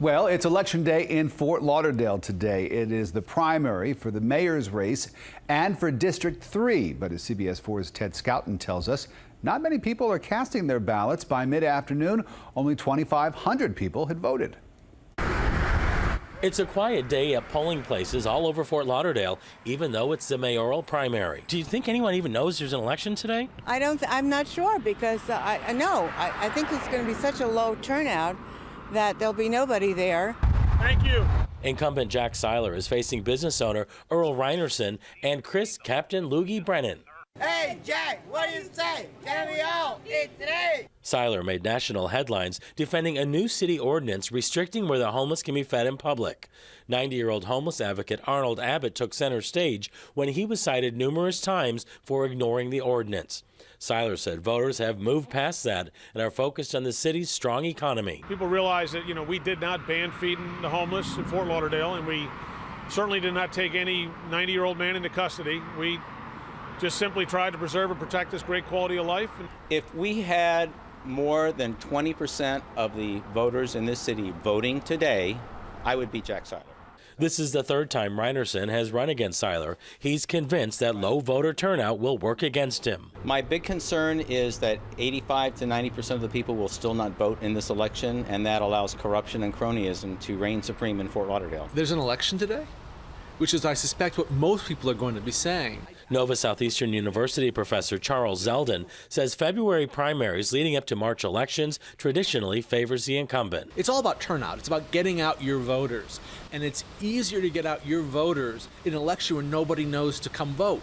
Well, it's Election Day in Fort Lauderdale today. It is the primary for the mayor's race and for District 3. But as CBS 4's Ted Scouten tells us, not many people are casting their ballots. By mid-afternoon, only 2,500 people had voted. It's a quiet day at polling places all over Fort Lauderdale, even though it's the mayoral primary. Do you think anyone even knows there's an election today? I'm not sure because I think it's going to be such a low turnout that there'll be nobody there. Thank you. Incumbent Jack Seiler is facing business owner Earl Reinerson and Chris Captain Loogie Brennan. Hey, Jack, what do you say? Can we all eat today? Seiler made national headlines defending a new city ordinance restricting where the homeless can be fed in public. 90-year-old homeless advocate Arnold Abbott took center stage when he was cited numerous times for ignoring the ordinance. Seiler said voters have moved past that and are focused on the city's strong economy. People realize that, we did not ban feeding the homeless in Fort Lauderdale, and we certainly did not take any 90-year-old man into custody. We just simply tried to preserve and protect this great quality of life. If we had more than 20% of the voters in this city voting today, I would beat Jack Seiler. This is the third time Reinerson has run against Seiler. He's convinced that low voter turnout will work against him. My big concern is that 85 to 90% of the people will still not vote in this election, and that allows corruption and cronyism to reign supreme in Fort Lauderdale. There's an election today, which is, I suspect, what most people are going to be saying. Nova Southeastern University professor Charles Zeldin says February primaries leading up to March elections traditionally favors the incumbent. It's all about turnout. It's about getting out your voters. And it's easier to get out your voters in an election where nobody knows to come vote.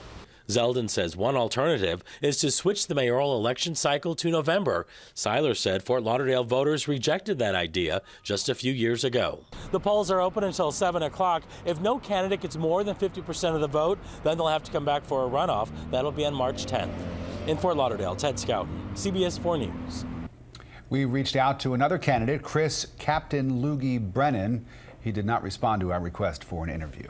Zeldin says one alternative is to switch the mayoral election cycle to November. Seiler said Fort Lauderdale voters rejected that idea just a few years ago. The polls are open until 7 o'clock. If no candidate gets more than 50% of the vote, then they'll have to come back for a runoff. That'll be on March 10th. In Fort Lauderdale, Ted Scouten, CBS 4 News. We reached out to another candidate, Chris Captain Loogie Brennan. He did not respond to our request for an interview.